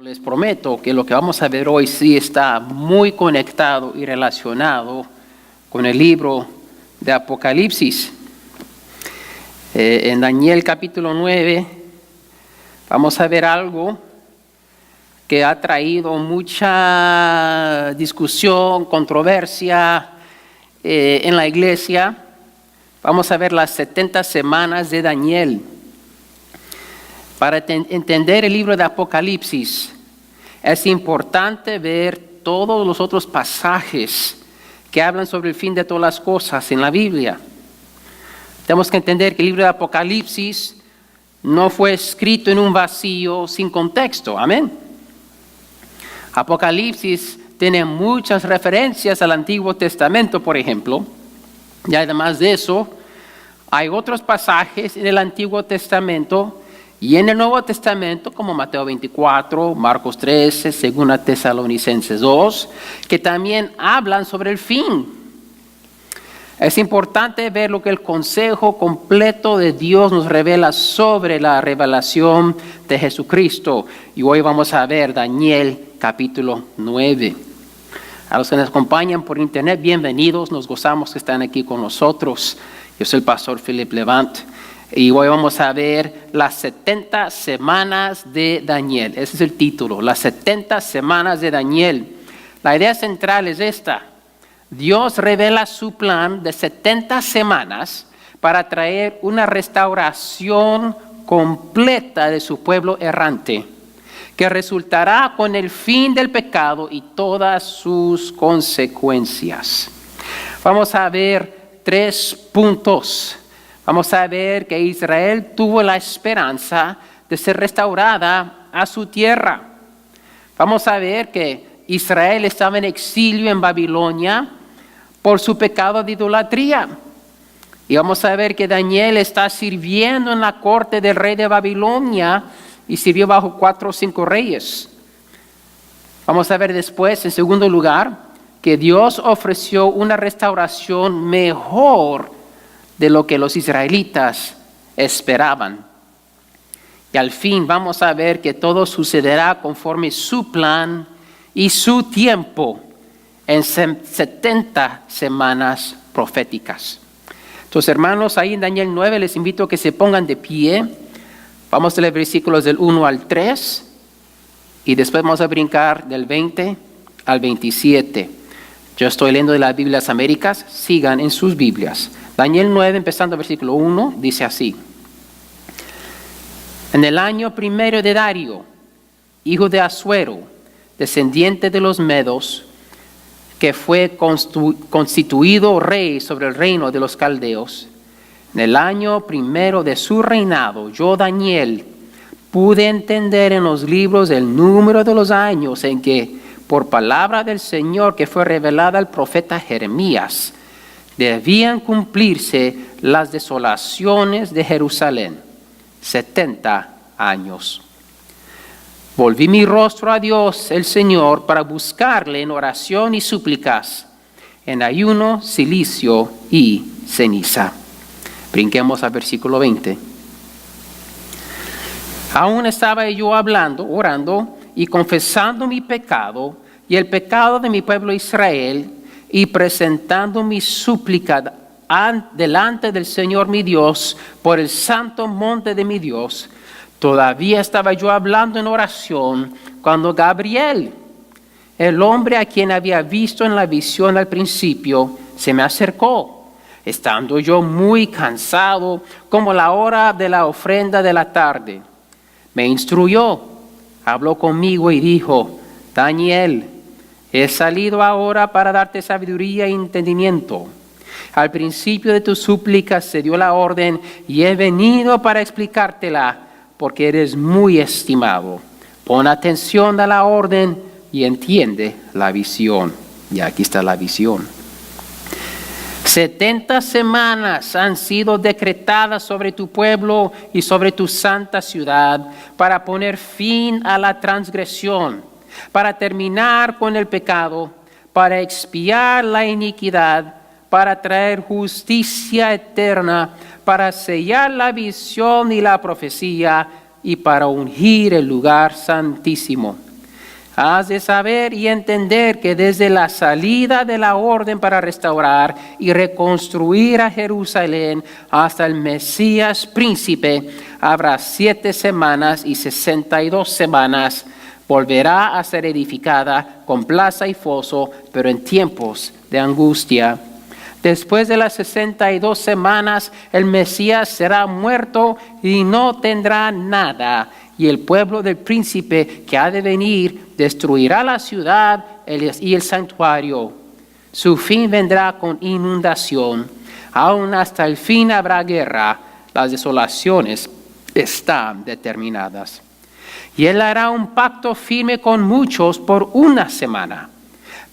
Les prometo que lo que vamos a ver hoy sí está muy conectado y relacionado con el libro de Apocalipsis. En Daniel capítulo 9 vamos a ver algo que ha traído mucha discusión, controversia en la iglesia. Vamos a ver las 70 semanas de Daniel. Para entender el libro de Apocalipsis, es importante ver todos los otros pasajes que hablan sobre el fin de todas las cosas en la Biblia. Tenemos que entender que el libro de Apocalipsis no fue escrito en un vacío sin contexto. Amén. Apocalipsis tiene muchas referencias al Antiguo Testamento, por ejemplo. Y además de eso, hay otros pasajes en el Antiguo Testamento y en el Nuevo Testamento, como Mateo 24, Marcos 13, 2 Tesalonicenses 2, que también hablan sobre el fin. Es importante ver lo que el consejo completo de Dios nos revela sobre la revelación de Jesucristo. Y hoy vamos a ver Daniel capítulo 9. A los que nos acompañan por internet, bienvenidos, nos gozamos que están aquí con nosotros. Yo soy el pastor Philip Levant. Y hoy vamos a ver las 70 semanas de Daniel. Ese es el título, las 70 semanas de Daniel. La idea central es esta. Dios revela su plan de 70 semanas para traer una restauración completa de su pueblo errante, que resultará con el fin del pecado y todas sus consecuencias. Vamos a ver 3 puntos. Vamos a ver que Israel tuvo la esperanza de ser restaurada a su tierra. Vamos a ver que Israel estaba en exilio en Babilonia por su pecado de idolatría. Y vamos a ver que Daniel está sirviendo en la corte del rey de Babilonia y sirvió bajo 4 o 5 reyes. Vamos a ver después, en segundo lugar, que Dios ofreció una restauración mejor de lo que los israelitas esperaban. Y al fin vamos a ver que todo sucederá conforme su plan y su tiempo en 70 semanas proféticas. Entonces, hermanos, ahí en Daniel 9 les invito a que se pongan de pie. Vamos a leer versículos del 1 al 3 y después vamos a brincar del 20 al 27. Yo estoy leyendo de las Biblias Américas, sigan en sus Biblias. Daniel 9, empezando versículo 1, dice así. En el año primero de Darío, hijo de Asuero, descendiente de los Medos, que fue constituido rey sobre el reino de los caldeos, en el año primero de su reinado, yo, Daniel, pude entender en los libros el número de los años en que, por palabra del Señor que fue revelada al profeta Jeremías, debían cumplirse las desolaciones de Jerusalén, 70 años. Volví mi rostro a Dios, el Señor, para buscarle en oración y súplicas, en ayuno, cilicio y ceniza. Brinquemos al versículo 20. Aún estaba yo hablando, orando y confesando mi pecado y el pecado de mi pueblo Israel, y presentando mi súplica delante del Señor mi Dios por el santo monte de mi Dios. Todavía estaba yo hablando en oración cuando Gabriel, el hombre a quien había visto en la visión al principio, se me acercó, estando yo muy cansado, como la hora de la ofrenda de la tarde. Me instruyó, habló conmigo y dijo: Daniel, he salido ahora para darte sabiduría e entendimiento. Al principio de tus súplicas se dio la orden y he venido para explicártela porque eres muy estimado. Pon atención a la orden y entiende la visión. Y aquí está la visión. 70 semanas han sido decretadas sobre tu pueblo y sobre tu santa ciudad para poner fin a la transgresión, para terminar con el pecado, para expiar la iniquidad, para traer justicia eterna, para sellar la visión y la profecía y para ungir el lugar santísimo. Has de saber y entender que desde la salida de la orden para restaurar y reconstruir a Jerusalén hasta el Mesías príncipe, habrá 7 semanas y 62 semanas. Volverá a ser edificada con plaza y foso, pero en tiempos de angustia. Después de las 62 semanas, el Mesías será muerto y no tendrá nada. Y el pueblo del príncipe que ha de venir destruirá la ciudad y el santuario. Su fin vendrá con inundación. Aún hasta el fin habrá guerra. Las desolaciones están determinadas. Y él hará un pacto firme con muchos por 1 semana.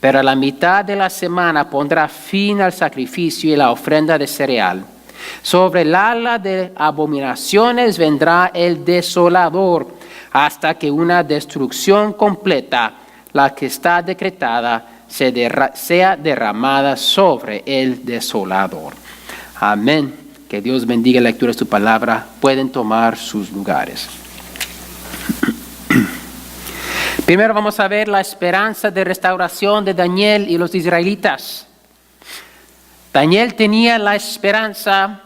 Pero a la mitad de la semana pondrá fin al sacrificio y la ofrenda de cereal. Sobre el ala de abominaciones vendrá el desolador, hasta que una destrucción completa, la que está decretada, sea derramada sobre el desolador. Amén. Que Dios bendiga la lectura de su palabra. Pueden tomar sus lugares. Primero vamos a ver la esperanza de restauración de Daniel y los israelitas. Daniel tenía la esperanza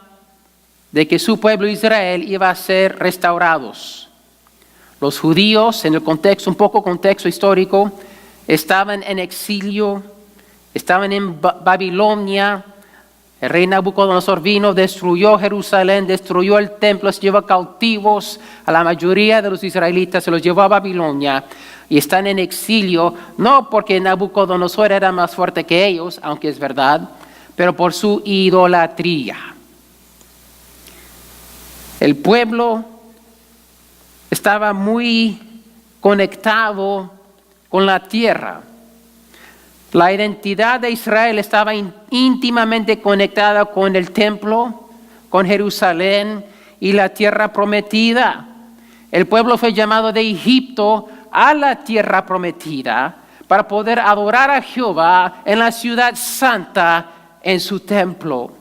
de que su pueblo Israel iba a ser restaurados. Los judíos, en el contexto, un poco contexto histórico, estaban en exilio, estaban en Babilonia. El rey Nabucodonosor vino, destruyó Jerusalén, destruyó el templo, se llevó cautivos a la mayoría de los israelitas, se los llevó a Babilonia y están en exilio, no porque Nabucodonosor era más fuerte que ellos, aunque es verdad, pero por su idolatría. El pueblo estaba muy conectado con la tierra. La identidad de Israel estaba íntimamente conectada con el templo, con Jerusalén y la tierra prometida. El pueblo fue llamado de Egipto a la tierra prometida para poder adorar a Jehová en la ciudad santa, en su templo.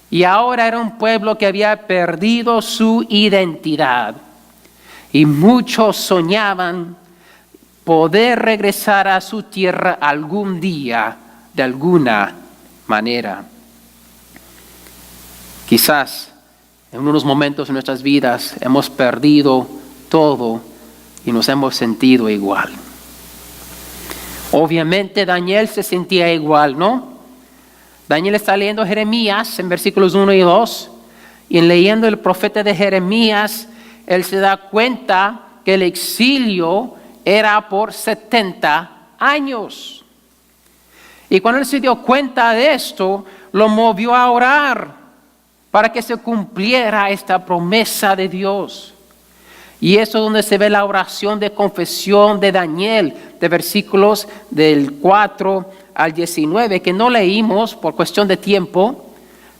Y ahora era un pueblo que había perdido su identidad. Y muchos soñaban poder regresar a su tierra algún día, de alguna manera. Quizás en unos momentos en nuestras vidas hemos perdido todo y nos hemos sentido igual. Obviamente Daniel se sentía igual, ¿no? Daniel está leyendo Jeremías en versículos 1 y 2, y en leyendo el profeta de Jeremías, él se da cuenta que el exilio era por 70 años. Y cuando él se dio cuenta de esto, lo movió a orar para que se cumpliera esta promesa de Dios. Y eso es donde se ve la oración de confesión de Daniel, de versículos del 4 al 19, que no leímos por cuestión de tiempo.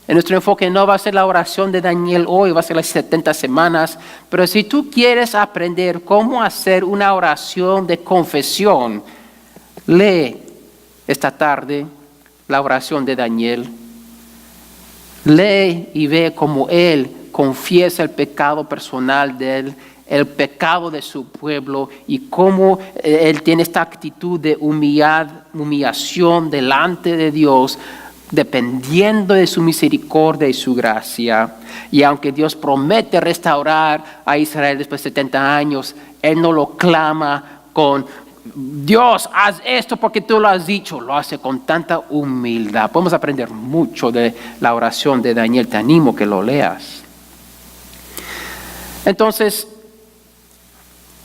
En nuestro enfoque no va a ser la oración de Daniel hoy, va a ser las 70 semanas. Pero si tú quieres aprender cómo hacer una oración de confesión, lee esta tarde la oración de Daniel. Lee y ve cómo él confiesa el pecado personal de él, el pecado de su pueblo, y cómo él tiene esta actitud de humillación delante de Dios, dependiendo de su misericordia y su gracia. Y aunque Dios promete restaurar a Israel después de 70 años, él no lo clama con Dios, haz esto porque tú lo has dicho. Lo hace con tanta humildad. Podemos aprender mucho de la oración de Daniel. Te animo que lo leas. Entonces,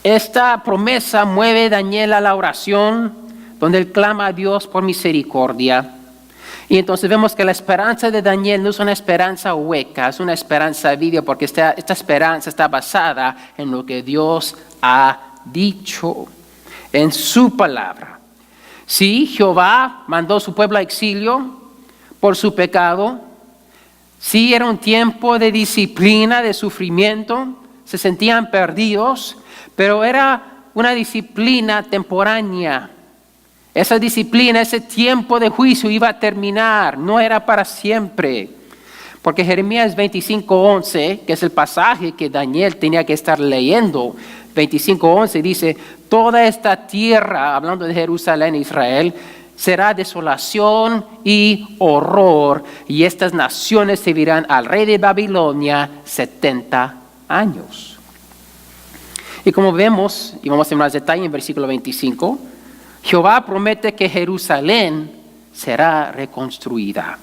esta promesa mueve a Daniel a la oración, donde él clama a Dios por misericordia. Y entonces vemos que la esperanza de Daniel no es una esperanza hueca, es una esperanza viva, porque esta esperanza está basada en lo que Dios ha dicho, en su palabra. Sí, Jehová mandó a su pueblo a exilio por su pecado. Sí, era un tiempo de disciplina, de sufrimiento, se sentían perdidos, pero era una disciplina temporánea. Esa disciplina, ese tiempo de juicio iba a terminar, no era para siempre. Porque Jeremías 25:11, que es el pasaje que Daniel tenía que estar leyendo, 25:11 dice, toda esta tierra, hablando de Jerusalén e Israel, será desolación y horror, y estas naciones servirán al rey de Babilonia 70 años. Y como vemos, y vamos a ver más detalle en versículo 25, Jehová promete que Jerusalén será reconstruida.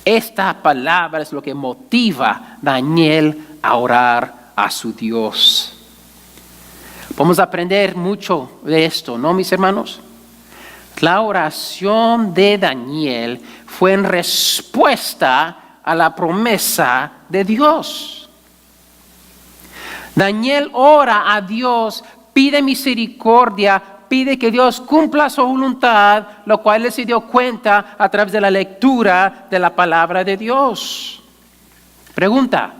Esta palabra es lo que motiva a Daniel a orar a su Dios. Vamos a aprender mucho de esto, ¿no, mis hermanos? La oración de Daniel fue en respuesta a la promesa de Dios. Daniel ora a Dios, pide misericordia, pide que Dios cumpla su voluntad, lo cual él se dio cuenta a través de la lectura de la palabra de Dios. Pregunta,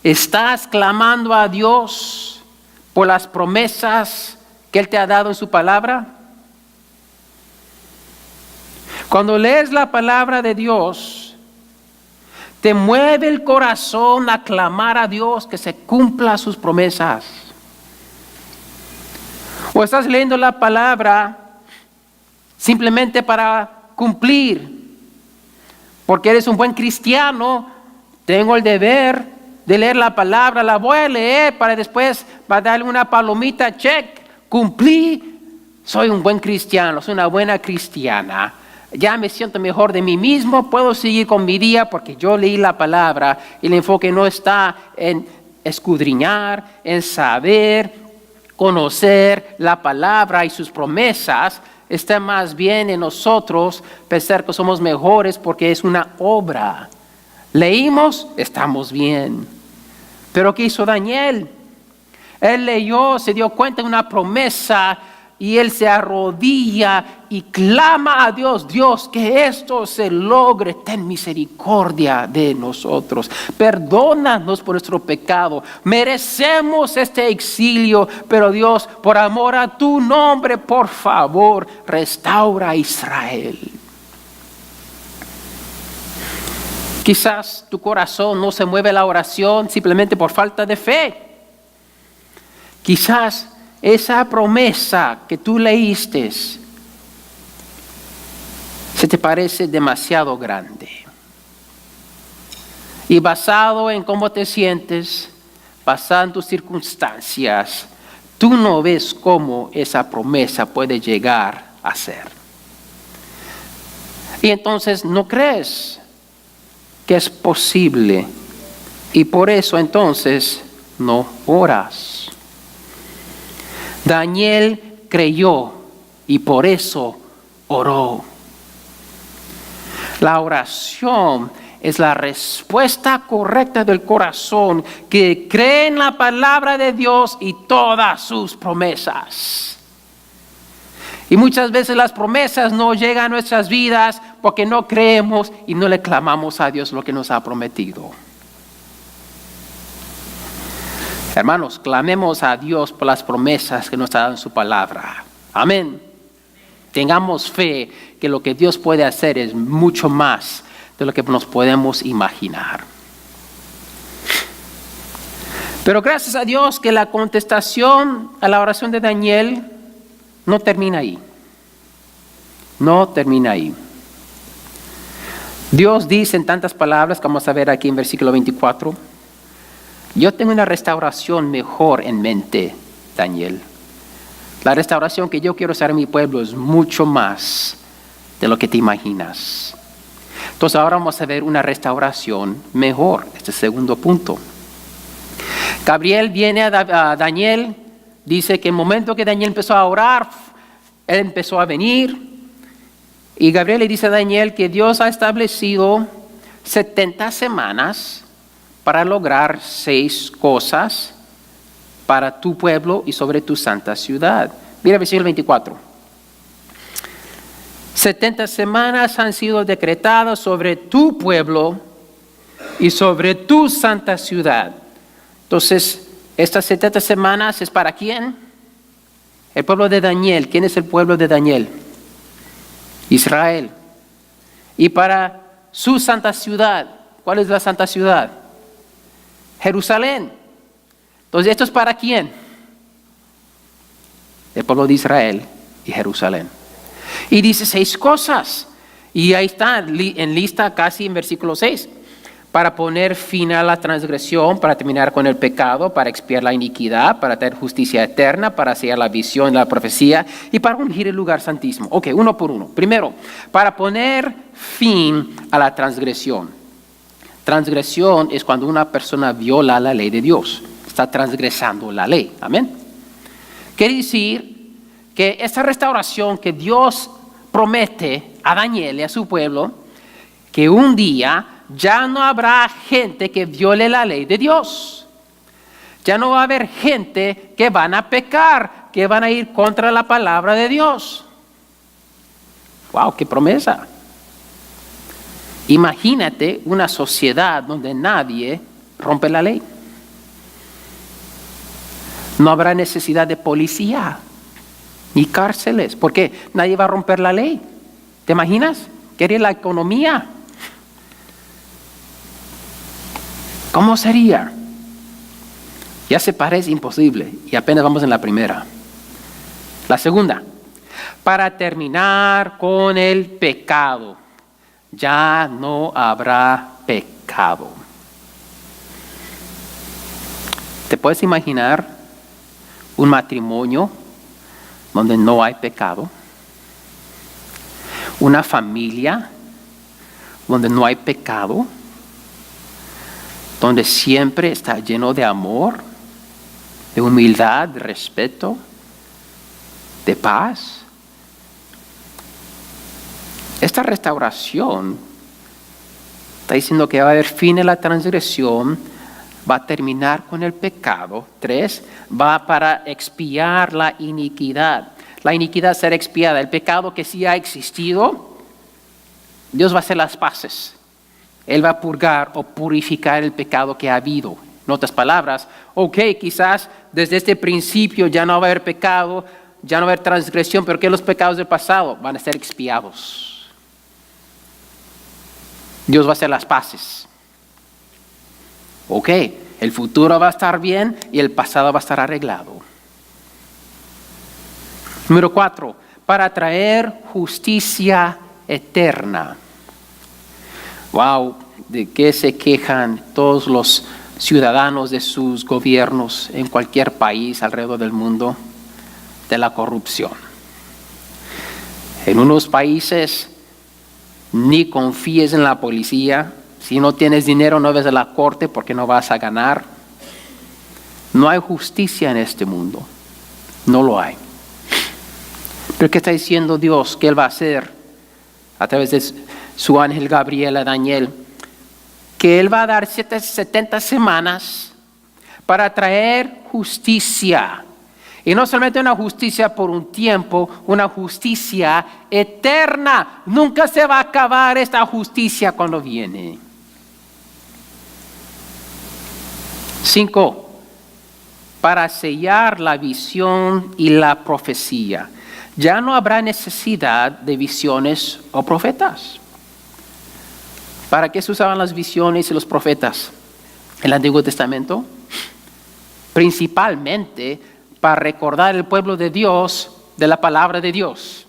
¿estás clamando a Dios por las promesas que Él te ha dado en su palabra? Cuando lees la palabra de Dios, te mueve el corazón a clamar a Dios que se cumpla sus promesas. O estás leyendo la palabra simplemente para cumplir, porque eres un buen cristiano, tengo el deber de leer la palabra, la voy a leer para después darle una palomita, check, cumplí, soy un buen cristiano, soy una buena cristiana. Ya me siento mejor de mí mismo, puedo seguir con mi día porque yo leí la palabra y el enfoque no está en escudriñar, en saber, conocer la palabra y sus promesas, está más bien en nosotros pensar que somos mejores porque es una obra. Leímos, estamos bien. Pero ¿qué hizo Daniel? Él leyó, se dio cuenta de una promesa y él se arrodilla y clama a Dios, Dios, que esto se logre, ten misericordia de nosotros, perdónanos por nuestro pecado, merecemos este exilio, pero Dios, por amor a tu nombre, por favor, restaura a Israel. Quizás tu corazón no se mueve a la oración simplemente por falta de fe. Quizás esa promesa que tú leíste se te parece demasiado grande. Y basado en cómo te sientes, basado en tus circunstancias, tú no ves cómo esa promesa puede llegar a ser. Y entonces no crees que es posible. Y por eso entonces no oras. Daniel creyó y por eso oró. La oración es la respuesta correcta del corazón que cree en la palabra de Dios y todas sus promesas. Y muchas veces las promesas no llegan a nuestras vidas porque no creemos y no le clamamos a Dios lo que nos ha prometido. Hermanos, clamemos a Dios por las promesas que nos ha dado en su palabra. Amén. Tengamos fe que lo que Dios puede hacer es mucho más de lo que nos podemos imaginar. Pero gracias a Dios que la contestación a la oración de Daniel no termina ahí. No termina ahí. Dios dice en tantas palabras, que vamos a ver aquí en versículo 24, yo tengo una restauración mejor en mente, Daniel. La restauración que yo quiero hacer en mi pueblo es mucho más de lo que te imaginas. Entonces ahora vamos a ver una restauración mejor, este segundo punto. Gabriel viene a Daniel, dice que en el momento que Daniel empezó a orar, él empezó a venir. Y Gabriel le dice a Daniel que Dios ha establecido 70 semanas para lograr 6 cosas para tu pueblo y sobre tu santa ciudad. Mira el versículo 24. 70 semanas han sido decretadas sobre tu pueblo y sobre tu santa ciudad. Entonces, estas 70 semanas es para quién? El pueblo de Daniel. ¿Quién es el pueblo de Daniel? Israel. Y para su santa ciudad. ¿Cuál es la santa ciudad? Jerusalén. Entonces, ¿esto es para quién? El pueblo de Israel y Jerusalén. Y dice 6 cosas. Y ahí está en lista casi en versículo 6. Para poner fin a la transgresión, para terminar con el pecado, para expiar la iniquidad, para tener justicia eterna, para sellar la visión, la profecía y para ungir el lugar santísimo. Ok, uno por uno. Primero, para poner fin a la transgresión. Transgresión es cuando una persona viola la ley de Dios. Está transgresando la ley. Amén. Quiere decir que esa restauración que Dios promete a Daniel y a su pueblo, que un día ya no habrá gente que viole la ley de Dios. Ya no va a haber gente que van a pecar, que van a ir contra la palabra de Dios. ¡Wow! ¡Qué promesa! Imagínate una sociedad donde nadie rompe la ley. No habrá necesidad de policía ni cárceles, porque nadie va a romper la ley. ¿Te imaginas? ¿Qué haría la economía? ¿Cómo sería? Ya se parece imposible y apenas vamos en la primera. La segunda, para terminar con el pecado. Ya no habrá pecado. ¿Te puedes imaginar un matrimonio donde no hay pecado? Una familia donde no hay pecado, donde siempre está lleno de amor, de humildad, de respeto, de paz. Esta restauración está diciendo que va a haber fin a la transgresión, va a terminar con el pecado. 3, va para expiar la iniquidad. La iniquidad será expiada. El pecado que sí ha existido, Dios va a hacer las paces. Él va a purgar o purificar el pecado que ha habido. En otras palabras, ok, quizás desde este principio ya no va a haber pecado, ya no va a haber transgresión, pero ¿qué los pecados del pasado? Van a ser expiados. Dios va a hacer las paces. Ok, el futuro va a estar bien y el pasado va a estar arreglado. Número 4, para traer justicia eterna. Wow, ¿de qué se quejan todos los ciudadanos de sus gobiernos en cualquier país alrededor del mundo? De la corrupción. En unos países ni confíes en la policía. Si no tienes dinero no ves a la corte porque no vas a ganar. No hay justicia en este mundo. No lo hay. Pero ¿qué está diciendo Dios que Él va a hacer a través de su ángel Gabriel a Daniel? Que Él va a dar 70 semanas para traer justicia. Y no solamente una justicia por un tiempo, una justicia eterna. Nunca se va a acabar esta justicia cuando viene. 5, para sellar la visión y la profecía. Ya no habrá necesidad de visiones o profetas. ¿Para qué se usaban las visiones y los profetas en el Antiguo Testamento? Principalmente para recordar al pueblo de Dios de la palabra de Dios.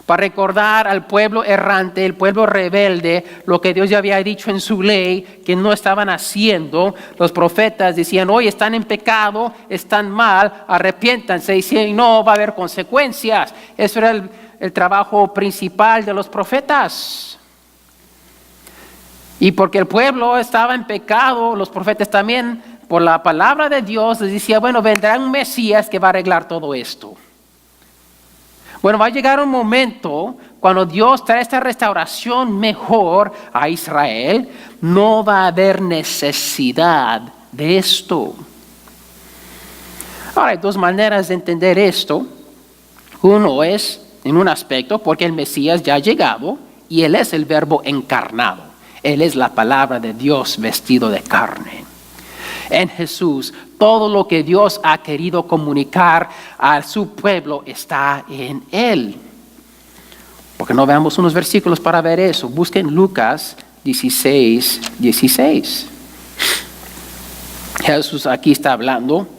Para recordar al pueblo errante, el pueblo rebelde, lo que Dios ya había dicho en su ley, que no estaban haciendo. Los profetas decían, hoy están en pecado, están mal, arrepiéntanse. Y si no, va a haber consecuencias. Eso era el trabajo principal de los profetas. Y porque el pueblo estaba en pecado, los profetas también, por la palabra de Dios, les decía, bueno, vendrá un Mesías que va a arreglar todo esto. Bueno, va a llegar un momento cuando Dios trae esta restauración mejor a Israel, no va a haber necesidad de esto. Ahora, hay 2 maneras de entender esto. Uno es, en un aspecto, porque el Mesías ya ha llegado y Él es el verbo encarnado. Él es la palabra de Dios vestido de carne. En Jesús, todo lo que Dios ha querido comunicar a su pueblo está en Él. Porque no veamos unos versículos para ver eso. Busquen Lucas 16:16. Jesús aquí está hablando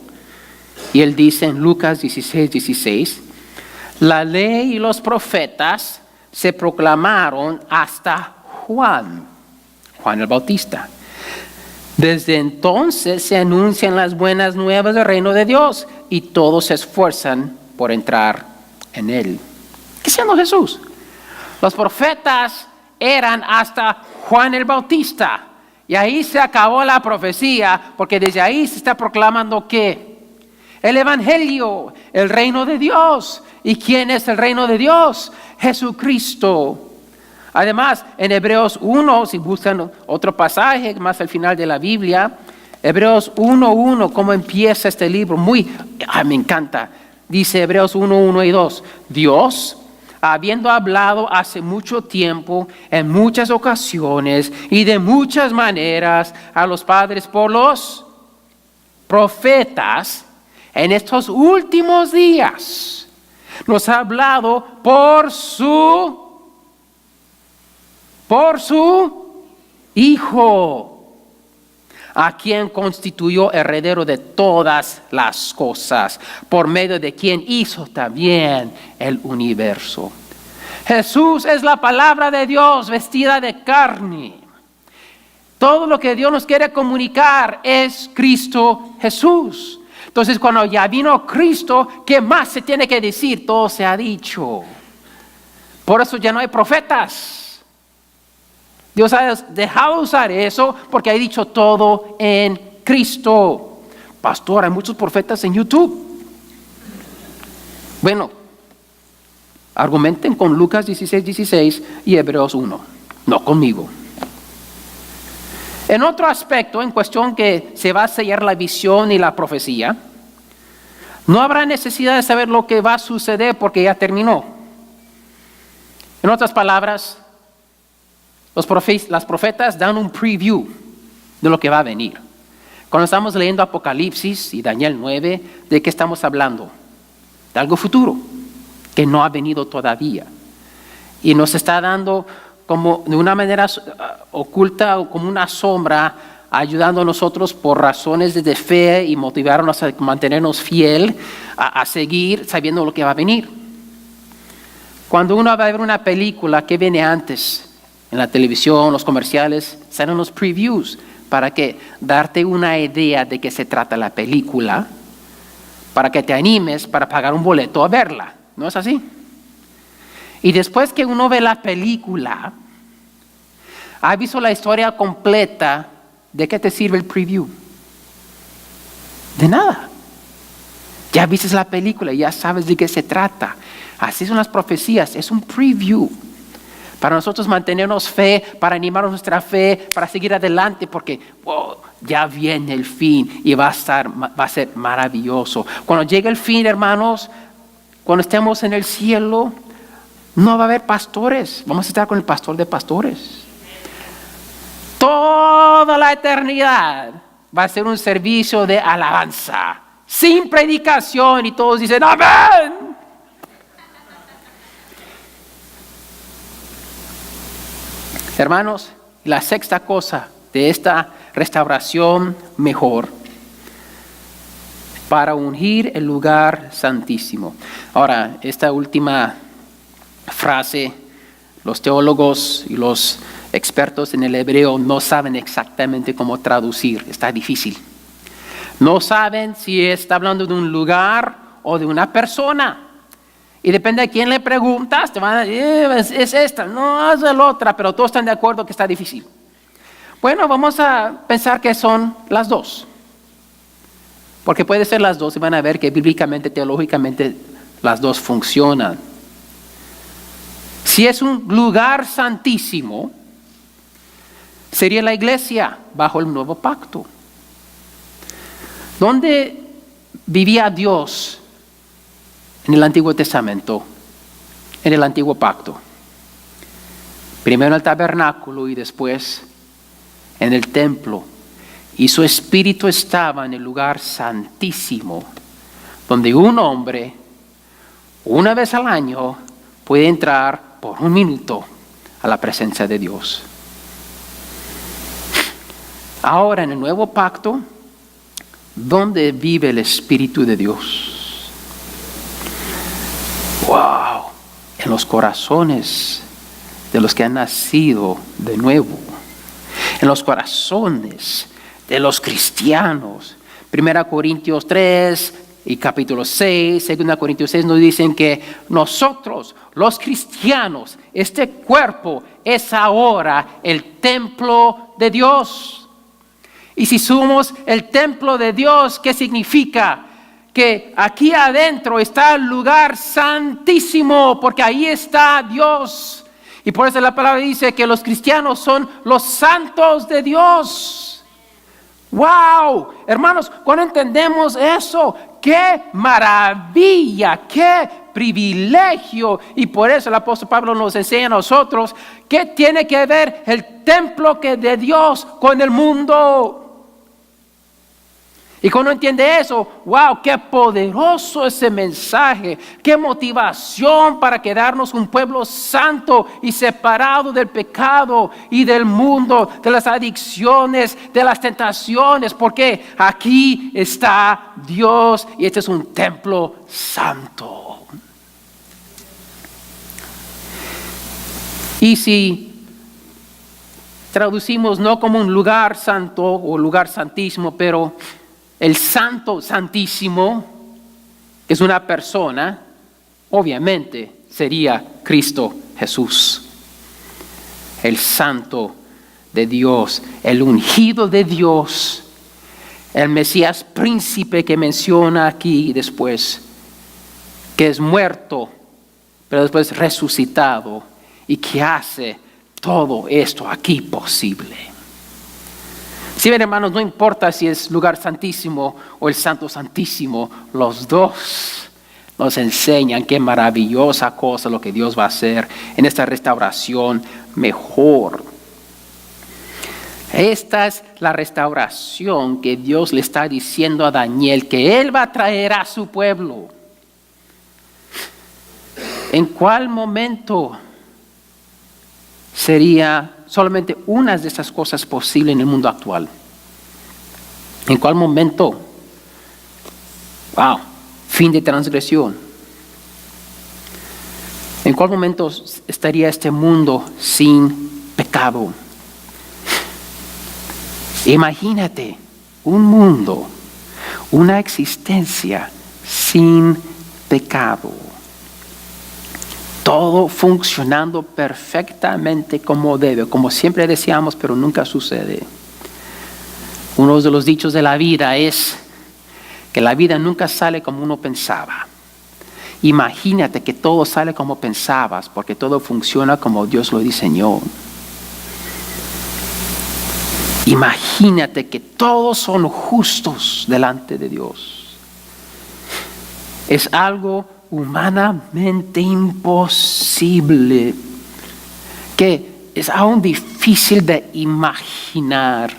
y él dice en Lucas 16:16, la ley y los profetas se proclamaron hasta Juan el Bautista. Desde entonces se anuncian las buenas nuevas del reino de Dios y todos se esfuerzan por entrar en él. ¿Qué está haciendo Jesús? Los profetas eran hasta Juan el Bautista. Y ahí se acabó la profecía, porque desde ahí se está proclamando ¿qué? El Evangelio, el reino de Dios. ¿Y quién es el reino de Dios? Jesucristo. Además, en Hebreos 1, si buscan otro pasaje más al final de la Biblia, Hebreos 1:1, cómo empieza este libro, me encanta. Dice Hebreos 1:1 y 2, Dios, habiendo hablado hace mucho tiempo, en muchas ocasiones y de muchas maneras a los padres por los profetas, en estos últimos días nos ha hablado por su Hijo, a quien constituyó heredero de todas las cosas, por medio de quien hizo también el universo. Jesús es la palabra de Dios vestida de carne. Todo lo que Dios nos quiere comunicar es Cristo Jesús. Entonces, cuando ya vino Cristo, ¿qué más se tiene que decir? Todo se ha dicho. Por eso ya no hay profetas. Dios ha dejado de usar eso porque ha dicho todo en Cristo. Pastor, hay muchos profetas en YouTube. Bueno, argumenten con Lucas 16:16 y Hebreos 1, no conmigo. En otro aspecto, en cuestión que se va a sellar la visión y la profecía, no habrá necesidad de saber lo que va a suceder porque ya terminó. En otras palabras, las profetas dan un preview de lo que va a venir. Cuando estamos leyendo Apocalipsis y Daniel 9, ¿de qué estamos hablando? De algo futuro, que no ha venido todavía. Y nos está dando como de una manera oculta o como una sombra, ayudando a nosotros por razones de fe y motivarnos a mantenernos fiel, a seguir sabiendo lo que va a venir. Cuando uno va a ver una película, ¿qué viene antes? En la televisión, los comerciales, salen los previews para que darte una idea de qué se trata la película, para que te animes para pagar un boleto a verla. ¿No es así? Y después que uno ve la película, ¿ha visto la historia completa? ¿De qué te sirve el preview? De nada. Ya viste la película, ya sabes de qué se trata. Así son las profecías, es un preview. Para nosotros mantenernos fe, para animar nuestra fe, para seguir adelante, porque ya viene el fin y va a ser maravilloso. Cuando llegue el fin, hermanos, cuando estemos en el cielo, no va a haber pastores, vamos a estar con el pastor de pastores. Toda la eternidad va a ser un servicio de alabanza, sin predicación, y todos dicen amén. Hermanos, la sexta cosa de esta restauración mejor, para ungir el lugar santísimo. Ahora, esta última frase, los teólogos y los expertos en el hebreo no saben exactamente cómo traducir, está difícil. No saben si está hablando de un lugar o de una persona. Y depende de quién le preguntas, te van a decir, es esta, no es la otra, pero todos están de acuerdo que está difícil. Bueno, vamos a pensar que son las dos. Porque puede ser las dos y van a ver que bíblicamente, teológicamente, las dos funcionan. Si es un lugar santísimo, sería la iglesia bajo el nuevo pacto. ¿Dónde vivía Dios en el Antiguo Testamento, en el Antiguo Pacto? Primero en el tabernáculo y después en el templo. Y su espíritu estaba en el lugar santísimo, donde un hombre, una vez al año, puede entrar por un minuto a la presencia de Dios. Ahora en el nuevo pacto, ¿Dónde vive el Espíritu de Dios? ¡Wow! En los corazones de los que han nacido de nuevo. En los corazones de los cristianos. 1 Corintios 3 y capítulo 6, 2 Corintios 6 nos dicen que nosotros, los cristianos, este cuerpo es ahora el templo de Dios. Y si somos el templo de Dios, ¿qué significa? Que aquí adentro está el lugar santísimo, porque ahí está Dios. Y por eso la palabra dice que los cristianos son los santos de Dios. ¡Wow! Hermanos, cuando entendemos eso, ¡qué maravilla! ¡Qué privilegio! Y por eso el apóstol Pablo nos enseña a nosotros qué tiene que ver el templo de Dios con el mundo. Y cuando entiende eso, wow, qué poderoso ese mensaje, qué motivación para quedarnos un pueblo santo y separado del pecado y del mundo, de las adicciones, de las tentaciones, porque aquí está Dios y este es un templo santo. Y si traducimos no como un lugar santo o lugar santísimo, pero el santo santísimo, que es una persona, obviamente sería Cristo Jesús. El santo de Dios, el ungido de Dios, el Mesías príncipe que menciona aquí después, que es muerto, pero después resucitado y que hace todo esto aquí posible. Si ven, hermanos, no importa si es lugar santísimo o el santo santísimo, los dos nos enseñan qué maravillosa cosa lo que Dios va a hacer en esta restauración mejor. Esta es la restauración que Dios le está diciendo a Daniel que Él va a traer a su pueblo. ¿En cuál momento sería solamente una de estas cosas posibles en el mundo actual? ¿En cuál momento? Wow, fin de transgresión. ¿En cuál momento estaría este mundo sin pecado? Imagínate un mundo, una existencia sin pecado. Todo funcionando perfectamente como debe, como siempre deseamos, pero nunca sucede. Uno de los dichos de la vida es que la vida nunca sale como uno pensaba. Imagínate que todo sale como pensabas, porque todo funciona como Dios lo diseñó. Imagínate que todos son justos delante de Dios. Es algo humanamente imposible, que es aún difícil de imaginar.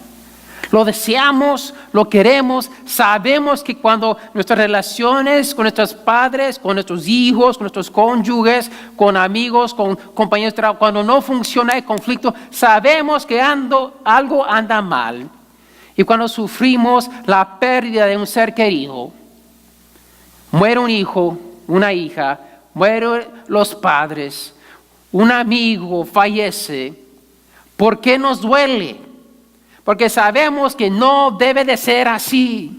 Lo deseamos, lo queremos, sabemos que cuando nuestras relaciones con nuestros padres, con nuestros hijos, con nuestros cónyuges, con amigos, con compañeros de trabajo, cuando no funciona el conflicto, sabemos que algo anda mal. Y cuando sufrimos la pérdida de un ser querido, muere un hijo, una hija, mueren los padres, un amigo fallece, ¿por qué nos duele? Porque sabemos que no debe de ser así.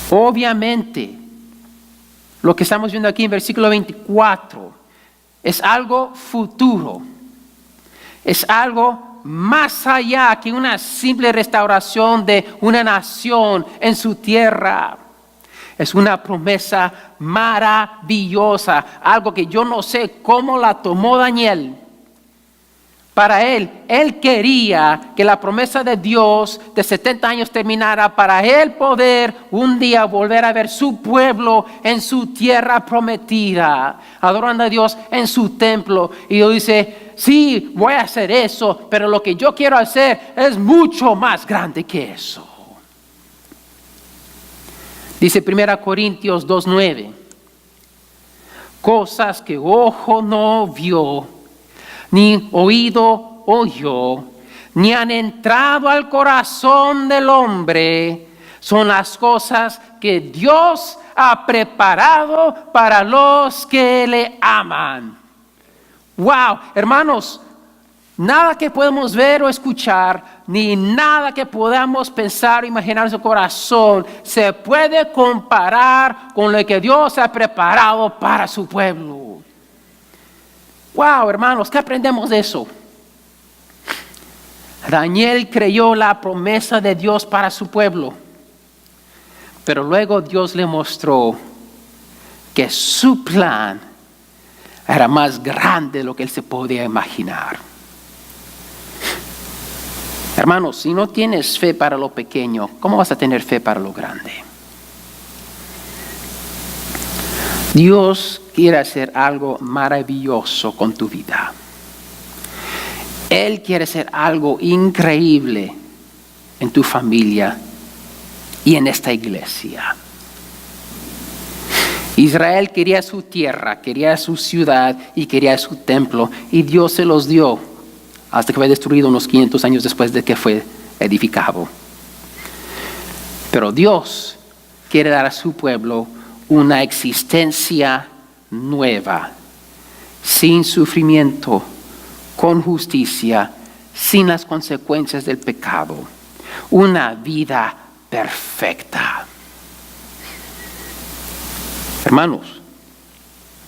Obviamente, lo que estamos viendo aquí en versículo 24 es algo futuro, es algo más allá que una simple restauración de una nación en su tierra. Es una promesa maravillosa, algo que yo no sé cómo la tomó Daniel. Para él quería que la promesa de Dios de 70 años terminara para él poder un día volver a ver su pueblo en su tierra prometida, adorando a Dios en su templo. Y Dios dice, sí, voy a hacer eso, pero lo que yo quiero hacer es mucho más grande que eso. Dice 1 Corintios 2:9, cosas que ojo no vio, ni oído oyó, ni han entrado al corazón del hombre, son las cosas que Dios ha preparado para los que le aman. Wow, hermanos, nada que podemos ver o escuchar, ni nada que podamos pensar o imaginar en su corazón, se puede comparar con lo que Dios ha preparado para su pueblo. Wow, hermanos, ¿qué aprendemos de eso? Daniel creyó la promesa de Dios para su pueblo, pero luego Dios le mostró que su plan era más grande de lo que él se podía imaginar. Hermanos, si no tienes fe para lo pequeño, ¿cómo vas a tener fe para lo grande? Dios quiere hacer algo maravilloso con tu vida. Él quiere hacer algo increíble en tu familia y en esta iglesia. Israel quería su tierra, quería su ciudad y quería su templo, y Dios se los dio hasta que fue destruido unos 500 años después de que fue edificado. Pero Dios quiere dar a su pueblo una existencia nueva, sin sufrimiento, con justicia, sin las consecuencias del pecado, una vida perfecta. Hermanos,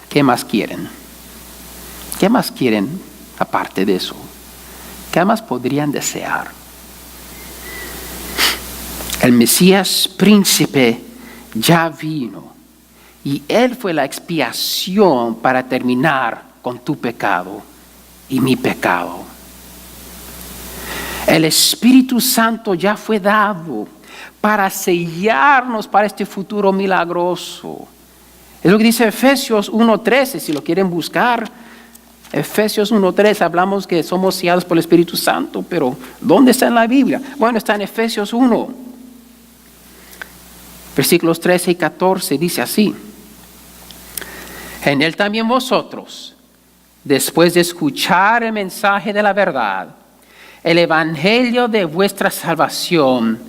¿qué más quieren? ¿Qué más quieren aparte de eso? ¿Qué más podrían desear? El Mesías príncipe ya vino y Él fue la expiación para terminar con tu pecado y mi pecado. El Espíritu Santo ya fue dado para sellarnos para este futuro milagroso. Es lo que dice Efesios 1:13, si lo quieren buscar. Efesios 1:13, hablamos que somos sellados por el Espíritu Santo, pero ¿dónde está en la Biblia? Bueno, está en Efesios 1. Versículos 13 y 14, dice así: en Él también vosotros, después de escuchar el mensaje de la verdad, el evangelio de vuestra salvación,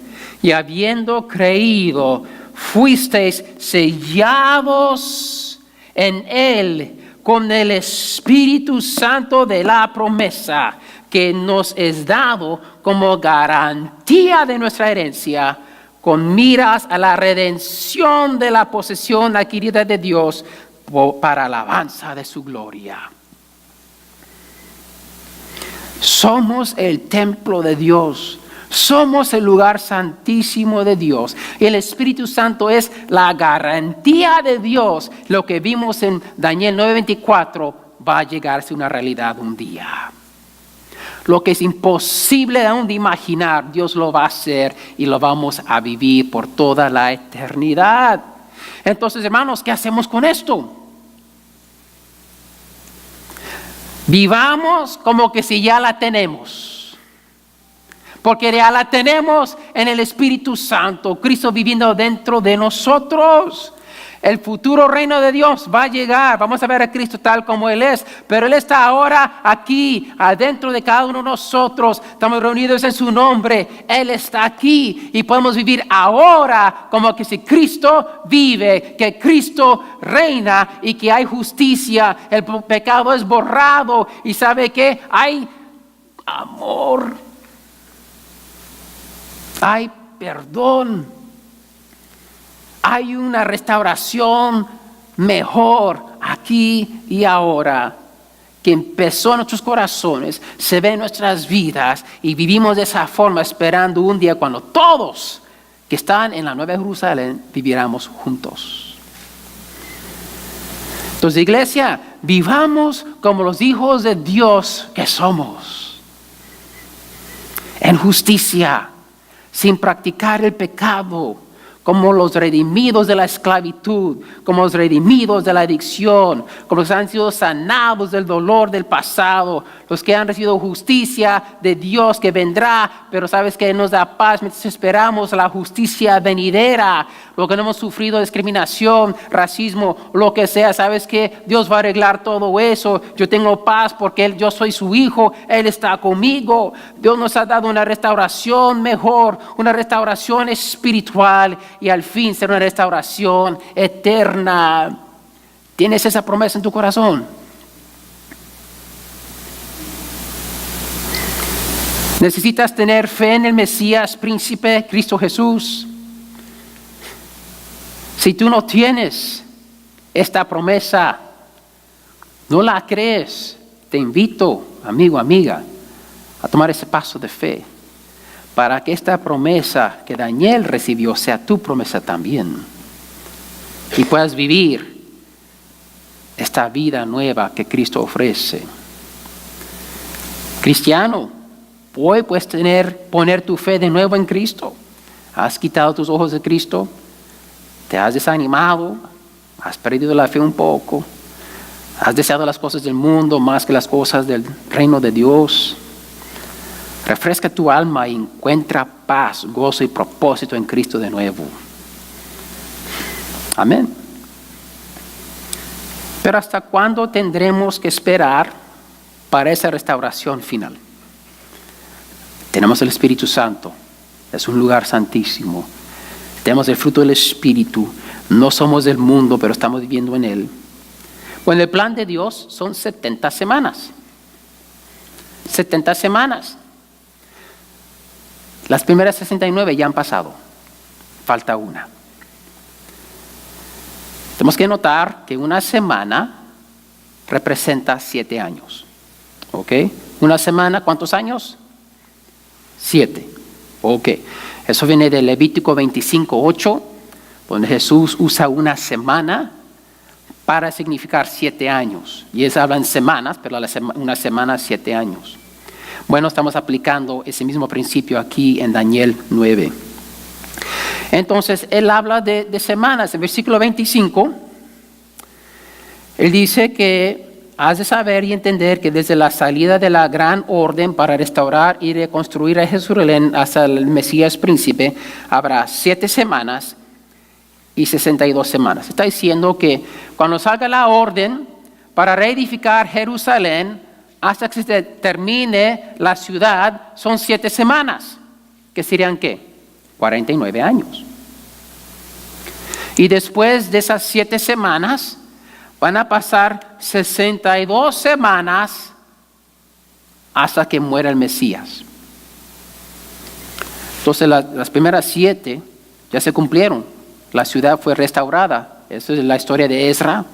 y habiendo creído, fuisteis sellados en Él con el Espíritu Santo de la promesa, que nos es dado como garantía de nuestra herencia, con miras a la redención de la posesión adquirida de Dios para alabanza de su gloria. Somos el templo de Dios. Somos el lugar santísimo de Dios. El Espíritu Santo es la garantía de Dios. Lo que vimos en Daniel 9:24 va a llegarse una realidad un día. Lo que es imposible aún de imaginar, Dios lo va a hacer y lo vamos a vivir por toda la eternidad. Entonces, hermanos, ¿qué hacemos con esto? Vivamos como que si ya la tenemos, porque ya la tenemos en el Espíritu Santo, Cristo viviendo dentro de nosotros. El futuro reino de Dios va a llegar, vamos a ver a Cristo tal como Él es, pero Él está ahora aquí, adentro de cada uno de nosotros. Estamos reunidos en su nombre, Él está aquí y podemos vivir ahora como que si Cristo vive, que Cristo reina y que hay justicia, el pecado es borrado y ¿sabe qué? Hay amor, hay perdón. Hay una restauración mejor aquí y ahora que empezó en nuestros corazones, se ve en nuestras vidas y vivimos de esa forma esperando un día cuando todos que están en la Nueva Jerusalén viviéramos juntos. Entonces, iglesia, vivamos como los hijos de Dios que somos, en justicia, sin practicar el pecado, como los redimidos de la esclavitud, como los redimidos de la adicción, como los que han sido sanados del dolor del pasado, los que han recibido justicia de Dios que vendrá, pero sabes que nos da paz mientras esperamos la justicia venidera, lo que no hemos sufrido discriminación, racismo, lo que sea, sabes que Dios va a arreglar todo eso. Yo tengo paz porque yo soy su hijo, Él está conmigo. Dios nos ha dado una restauración mejor, una restauración espiritual y al fin será una restauración eterna. ¿Tienes esa promesa en tu corazón? Necesitas tener fe en el Mesías, príncipe, Cristo Jesús. Si tú no tienes esta promesa, no la crees, te invito, amigo, amiga, a tomar ese paso de fe para que esta promesa que Daniel recibió sea tu promesa también y puedas vivir esta vida nueva que Cristo ofrece. Cristiano, hoy puedes poner tu fe de nuevo en Cristo. ¿Has quitado tus ojos de Cristo? ¿Te has desanimado? ¿Has perdido la fe un poco? ¿Has deseado las cosas del mundo más que las cosas del reino de Dios? Refresca tu alma y encuentra paz, gozo y propósito en Cristo de nuevo. Amén. Pero ¿hasta cuándo tendremos que esperar para esa restauración final? Tenemos el Espíritu Santo, es un lugar santísimo. Tenemos el fruto del Espíritu, no somos del mundo, pero estamos viviendo en Él. Bueno, el plan de Dios son 70 semanas. 70 semanas. Las primeras 69 ya han pasado, falta una. Tenemos que notar que una semana representa 7 años. ¿Ok? Una semana, ¿cuántos años? 7. Ok. Eso viene de Levítico 25:8, donde Jesús usa una semana para significar 7 años. Y ellos hablan semanas, pero una semana 7 años. Bueno, estamos aplicando ese mismo principio aquí en Daniel 9. Entonces, él habla de semanas. En versículo 25, él dice que has de saber y entender que desde la salida de la gran orden para restaurar y reconstruir a Jerusalén hasta el Mesías príncipe, habrá 7 semanas y 62 semanas. Está diciendo que cuando salga la orden para reedificar Jerusalén, hasta que se termine la ciudad, son 7 semanas. ¿Que serían qué? 49 años. Y después de esas 7 semanas, van a pasar 62 semanas hasta que muera el Mesías. Entonces las primeras 7 ya se cumplieron. La ciudad fue restaurada. Esa es la historia de Esdras,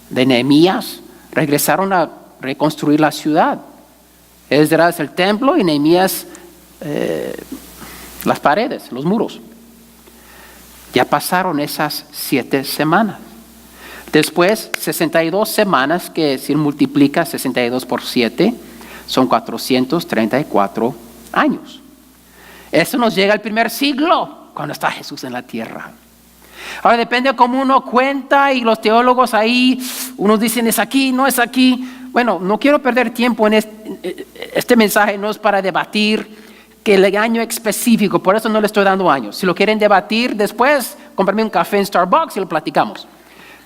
de Nehemías. Regresaron a reconstruir la ciudad. Esdras el templo y Nehemías las paredes, los muros. Ya pasaron esas 7 semanas. Después, 62 semanas, que si multiplica 62 por 7, son 434 años. Eso nos llega al primer siglo, cuando está Jesús en la tierra. Ahora depende de cómo uno cuenta y los teólogos ahí, unos dicen es aquí, no es aquí. Bueno, no quiero perder tiempo en este mensaje, no es para debatir que el año específico, por eso no le estoy dando años. Si lo quieren debatir después, cómprame un café en Starbucks y lo platicamos.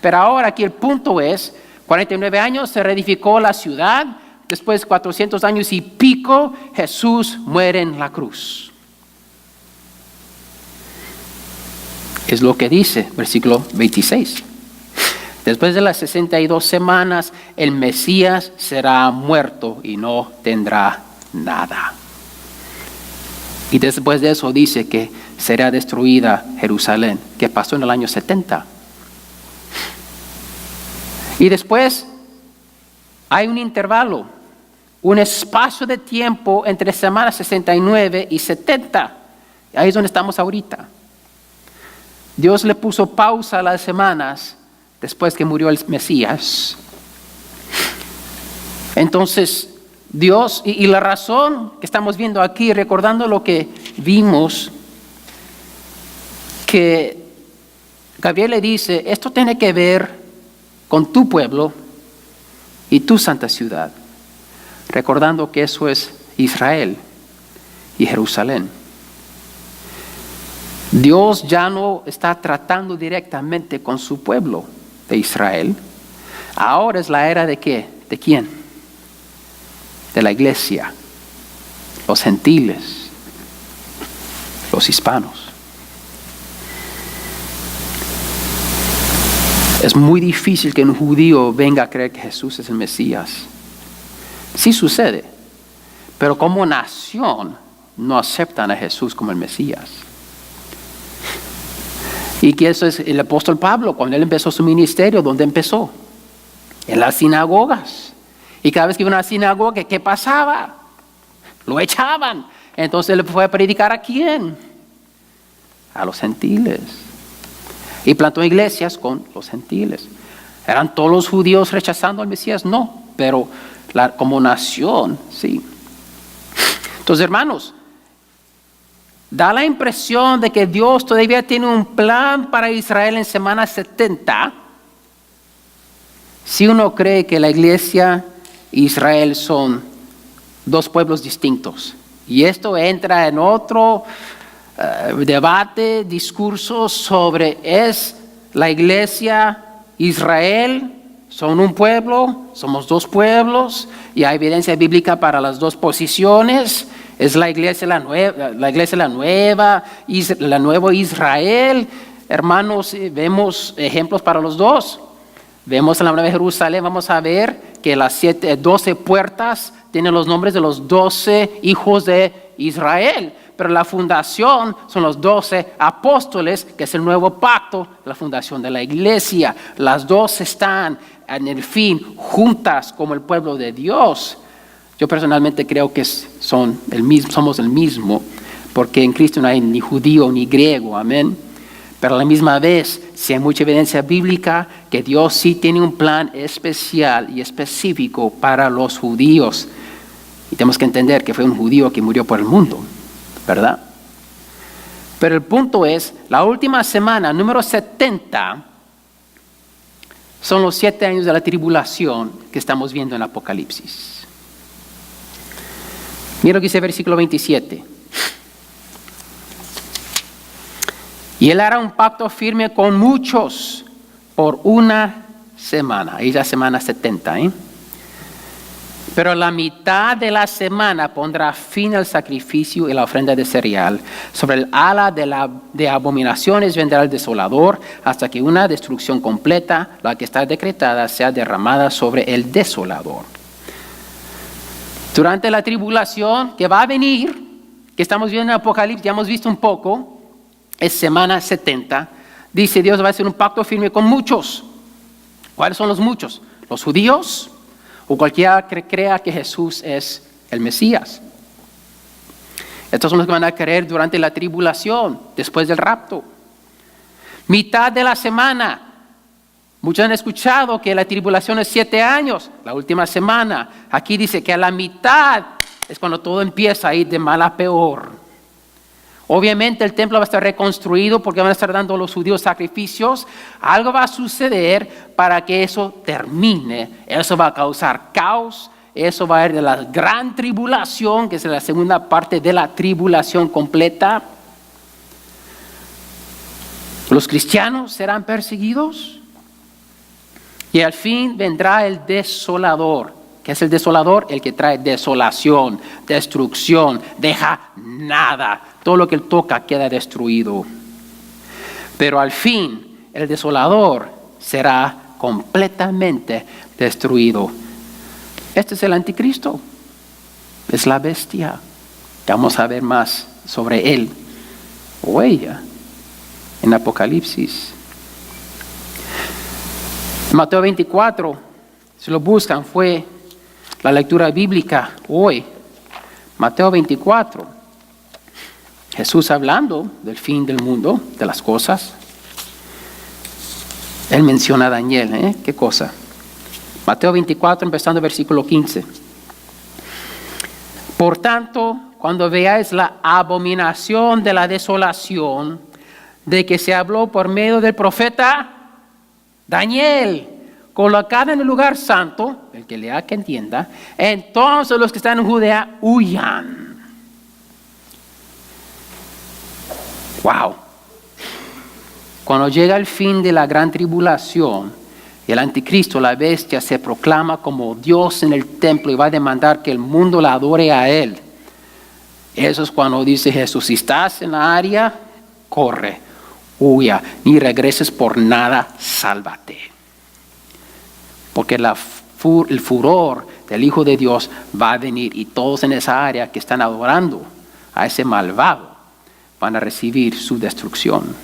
Pero ahora aquí el punto es, 49 años se reedificó la ciudad, después de 400 años y pico, Jesús muere en la cruz. Es lo que dice, versículo 26. Después de las 62 semanas, el Mesías será muerto y no tendrá nada. Y después de eso dice que será destruida Jerusalén, que pasó en el año 70. Y después hay un intervalo, un espacio de tiempo entre semanas 69 y 70. Ahí es donde estamos ahorita. Dios le puso pausa a las semanas después que murió el Mesías. Entonces, Dios, y la razón que estamos viendo aquí, recordando lo que vimos que Gabriel le dice, esto tiene que ver con tu pueblo y tu santa ciudad, recordando que eso es Israel y Jerusalén. Dios ya no está tratando directamente con su pueblo de Israel. Ahora es la era de ¿qué? ¿De quién? De la iglesia, los gentiles, los hispanos. Es muy difícil que un judío venga a creer que Jesús es el Mesías. Sí sucede, pero como nación no aceptan a Jesús como el Mesías. Y que eso es el apóstol Pablo, cuando él empezó su ministerio, ¿dónde empezó? En las sinagogas. Y cada vez que iba a una sinagoga, ¿qué pasaba? Lo echaban. Entonces él fue a predicar ¿a quién? A los gentiles. Y plantó iglesias con los gentiles. ¿Eran todos los judíos rechazando al Mesías? No, pero como nación, sí. Entonces, hermanos, da la impresión de que Dios todavía tiene un plan para Israel en semana 70. Si uno cree que la iglesia e Israel son dos pueblos distintos. Y esto entra en otro debate, discurso sobre ¿es la iglesia Israel? ¿Son un pueblo? ¿Somos dos pueblos? Y hay evidencia bíblica para las dos posiciones. ¿Es la iglesia la nueva Israel? Hermanos, vemos ejemplos para los dos. Vemos en la Nueva Jerusalén, vamos a ver que las 12 puertas tienen los nombres de los 12 hijos de Israel. Pero la fundación son los 12 apóstoles, que es el nuevo pacto, la fundación de la iglesia. Las dos están en el fin juntas como el pueblo de Dios. Yo personalmente creo que somos el mismo, porque en Cristo no hay ni judío ni griego, amén. Pero a la misma vez, sí hay mucha evidencia bíblica que Dios sí tiene un plan especial y específico para los judíos. Y tenemos que entender que fue un judío que murió por el mundo, ¿verdad? Pero el punto es, la última semana, número 70, son los 7 años de la tribulación que estamos viendo en Apocalipsis. Mira lo que dice el versículo 27. Y él hará un pacto firme con muchos por una semana. Ahí es la semana 70, Pero la mitad de la semana pondrá fin al sacrificio y la ofrenda de cereal. Sobre el ala de abominaciones vendrá el desolador, hasta que una destrucción completa, la que está decretada, sea derramada sobre el desolador. Durante la tribulación que va a venir, que estamos viendo en Apocalipsis, ya hemos visto un poco, es semana 70, dice Dios va a hacer un pacto firme con muchos. ¿Cuáles son los muchos? Los judíos, o cualquiera que crea que Jesús es el Mesías. Estos son los que van a creer durante la tribulación, después del rapto. Mitad de la semana. Muchos han escuchado que la tribulación es 7 años, la última semana. Aquí dice que a la mitad es cuando todo empieza a ir de mal a peor. Obviamente el templo va a estar reconstruido porque van a estar dando a los judíos sacrificios. Algo va a suceder para que eso termine. Eso va a causar caos. Eso va a ir de la gran tribulación, que es la segunda parte de la tribulación completa. Los cristianos serán perseguidos. Y al fin vendrá el desolador. ¿Qué es el desolador? El que trae desolación, destrucción, deja nada. Todo lo que él toca queda destruido. Pero al fin, el desolador será completamente destruido. Este es el anticristo. Es la bestia. Vamos a ver más sobre él o ella en Apocalipsis. Mateo 24, si lo buscan, fue la lectura bíblica hoy. Mateo 24. Jesús hablando del fin del mundo, de las cosas. Él menciona a Daniel, ¿Qué cosa? Mateo 24, empezando el versículo 15. Por tanto, cuando veáis la abominación de la desolación, de que se habló por medio del profeta Daniel, colocada en el lugar santo, el que lea que entienda, entonces los que están en Judea huyan. Wow. Cuando llega el fin de la gran tribulación, el anticristo, la bestia, se proclama como Dios en el templo y va a demandar que el mundo la adore a él. Eso es cuando dice Jesús, si estás en la área, corre, huya, ni regreses por nada, sálvate. Porque el furor del Hijo de Dios va a venir y todos en esa área que están adorando a ese malvado van a recibir su destrucción.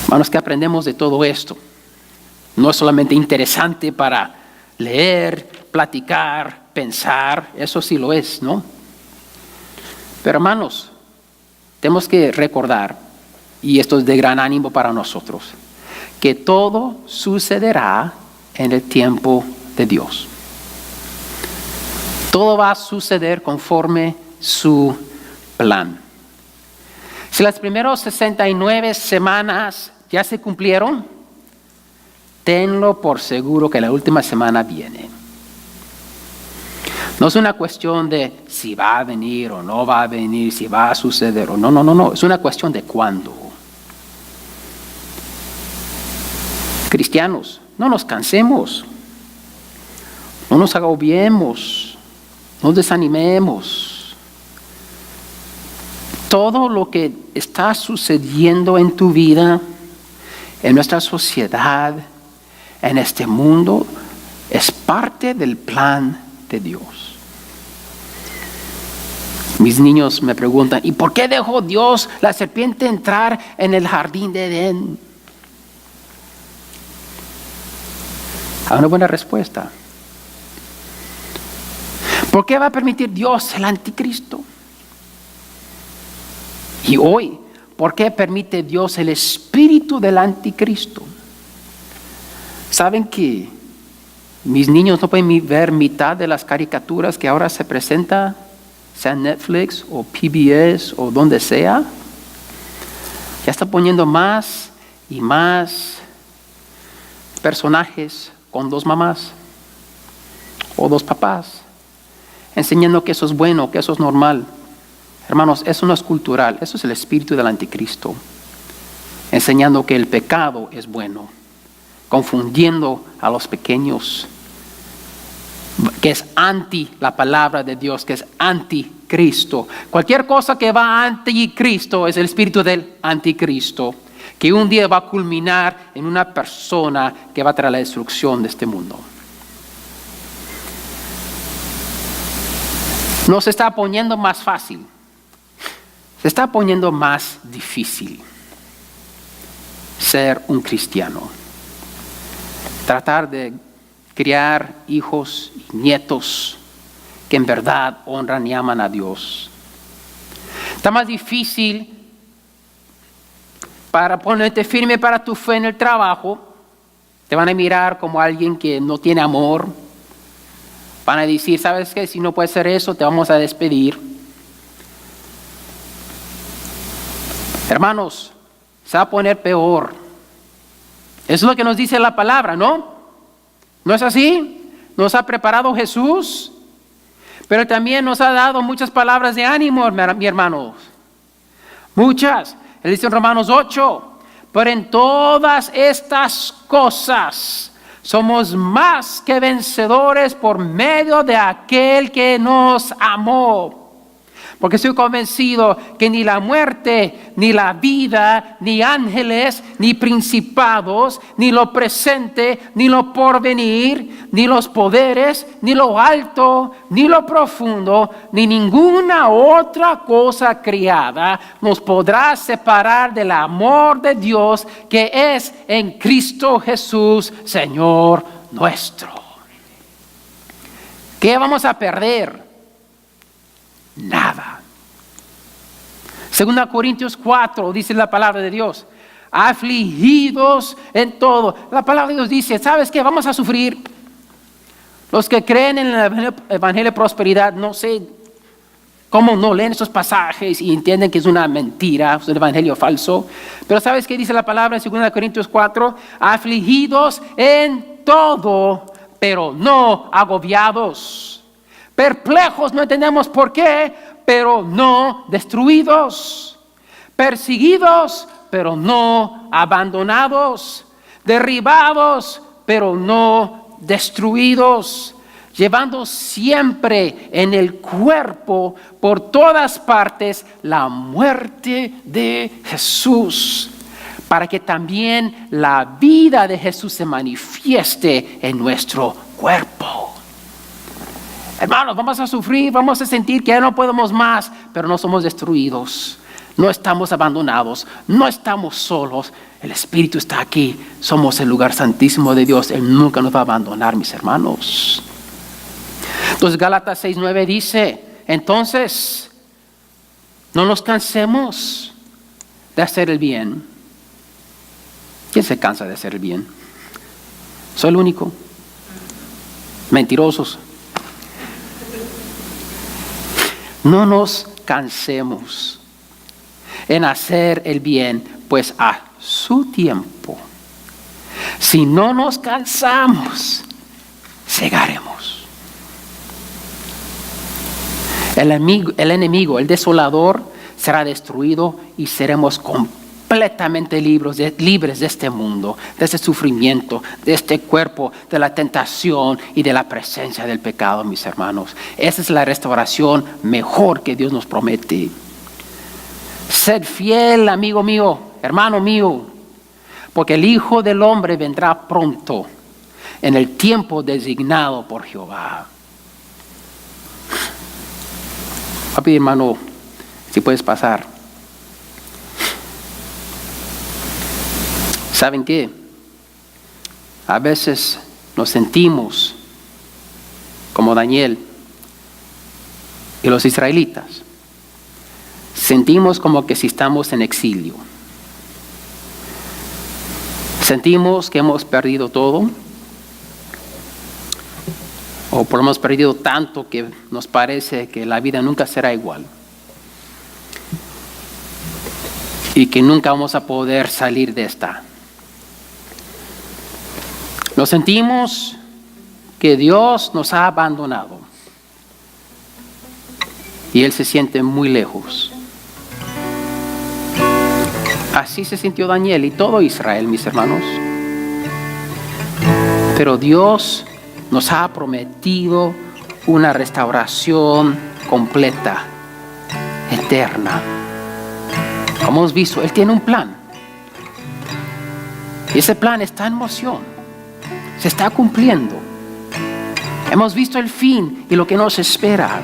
Hermanos, ¿qué aprendemos de todo esto? No es solamente interesante para leer, platicar, pensar, eso sí lo es, ¿no? Pero hermanos, tenemos que recordar, y esto es de gran ánimo para nosotros, que todo sucederá en el tiempo de Dios. Todo va a suceder conforme su plan. Si las primeras 69 semanas ya se cumplieron, tenlo por seguro que la última semana viene. No es una cuestión de si va a venir o no va a venir, si va a suceder o no, no. Es una cuestión de cuándo. Cristianos, no nos cansemos, no nos agobiemos, no nos desanimemos. Todo lo que está sucediendo en tu vida, en nuestra sociedad, en este mundo, es parte del plan de Dios. Mis niños me preguntan, ¿y por qué dejó Dios la serpiente entrar en el jardín de Edén? Hay una buena respuesta. ¿Por qué va a permitir Dios el anticristo? Y hoy, ¿por qué permite Dios el espíritu del anticristo? ¿Saben que mis niños no pueden ver mitad de las caricaturas que ahora se presentan, sea Netflix o PBS o donde sea? Ya está poniendo más y más personajes con dos mamás o dos papás, enseñando que eso es bueno, que eso es normal. Hermanos, eso no es cultural, eso es el espíritu del anticristo, enseñando que el pecado es bueno, confundiendo a los pequeños, que es anti la palabra de Dios, que es anticristo. Cualquier cosa que va anticristo es el espíritu del anticristo, que un día va a culminar en una persona que va a traer la destrucción de este mundo. No se está poniendo más fácil, se está poniendo más difícil ser un cristiano. Tratar de criar hijos y nietos que en verdad honran y aman a Dios. Está más difícil para ponerte firme para tu fe en el trabajo. Te van a mirar como alguien que no tiene amor. Van a decir, ¿sabes qué? Si no puedes hacer eso, te vamos a despedir. Hermanos, se va a poner peor. Eso es lo que nos dice la palabra, ¿no? ¿No es así? Nos ha preparado Jesús, pero también nos ha dado muchas palabras de ánimo, mi hermanos. Muchas. Él dice en Romanos 8, pero en todas estas cosas somos más que vencedores por medio de aquel que nos amó. Porque estoy convencido que ni la muerte, ni la vida, ni ángeles, ni principados, ni lo presente, ni lo porvenir, ni los poderes, ni lo alto, ni lo profundo, ni ninguna otra cosa criada nos podrá separar del amor de Dios que es en Cristo Jesús, Señor nuestro. ¿Qué vamos a perder? Nada. 2 Corintios 4 dice la palabra de Dios, afligidos en todo. La palabra de Dios dice, ¿sabes qué? Vamos a sufrir. Los que creen en el evangelio de prosperidad, no sé ¿Cómo no leen esos pasajes y entienden que es una mentira, es un evangelio falso? Pero ¿sabes qué dice la palabra en 2 Corintios 4? Afligidos en todo, pero no agobiados. Perplejos, no entendemos por qué, pero no destruidos. Perseguidos, pero no abandonados. Derribados, pero no destruidos. Llevando siempre en el cuerpo por todas partes la muerte de Jesús, para que también la vida de Jesús se manifieste en nuestro cuerpo. Hermanos, vamos a sufrir, vamos a sentir que ya no podemos más, pero no somos destruidos, no estamos abandonados, no estamos solos. El Espíritu está aquí, somos el lugar santísimo de Dios. Él nunca nos va a abandonar, mis hermanos. Entonces Gálatas 6:9 dice, entonces no nos cansemos de hacer el bien. ¿Quién se cansa de hacer el bien? ¿Soy el único? Mentirosos. No nos cansemos en hacer el bien, pues a su tiempo, si no nos cansamos, segaremos. El enemigo, el desolador, será destruido y seremos completamente libres de este mundo, de este sufrimiento, de este cuerpo, de la tentación y de la presencia del pecado, mis hermanos. Esa es la restauración mejor que Dios nos promete. Sed fiel, amigo mío, hermano mío, porque el Hijo del Hombre vendrá pronto en el tiempo designado por Jehová. Papi, hermano, si puedes pasar. ¿Saben qué? A veces nos sentimos como Daniel y los israelitas. Sentimos como que si estamos en exilio. Sentimos que hemos perdido todo. O por lo menos perdido tanto que nos parece que la vida nunca será igual. Y que nunca vamos a poder salir de esta. Nos sentimos que Dios nos ha abandonado. Y Él se siente muy lejos. Así se sintió Daniel y todo Israel, mis hermanos. Pero Dios nos ha prometido una restauración completa, eterna. Como hemos visto, Él tiene un plan. Y ese plan está en moción. Se está cumpliendo. Hemos visto el fin y lo que nos espera.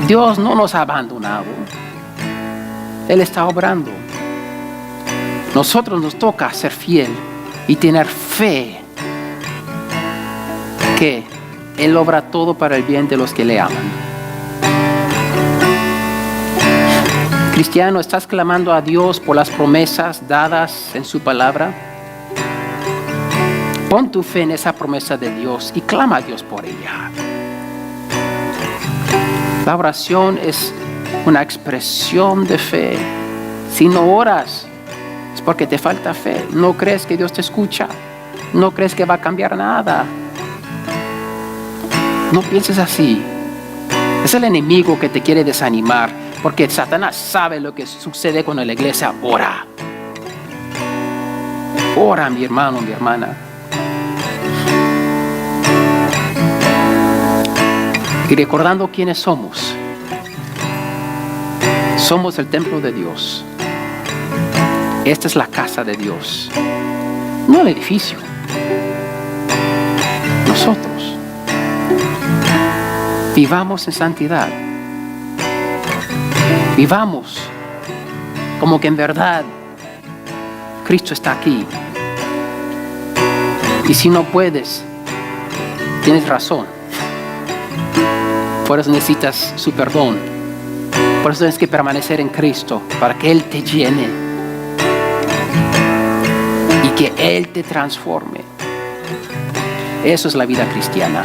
Dios no nos ha abandonado. Él está obrando. Nosotros nos toca ser fiel y tener fe que Él obra todo para el bien de los que le aman. Cristiano, ¿estás clamando a Dios por las promesas dadas en su palabra? Pon tu fe en esa promesa de Dios y clama a Dios por ella. La oración es una expresión de fe. Si no oras, es porque te falta fe. No crees que Dios te escucha. No crees que va a cambiar nada. No pienses así. Es el enemigo que te quiere desanimar, porque Satanás sabe lo que sucede cuando la iglesia ora. Ora, mi hermano, mi hermana. Y recordando quiénes somos. Somos el templo de Dios. Esta es la casa de Dios. No el edificio. Nosotros. Vivamos en santidad. Vivamos como que en verdad Cristo está aquí. Y si no puedes, tienes razón. Por eso necesitas su perdón. Por eso tienes que permanecer en Cristo, para que Él te llene y que Él te transforme. Eso es la vida cristiana.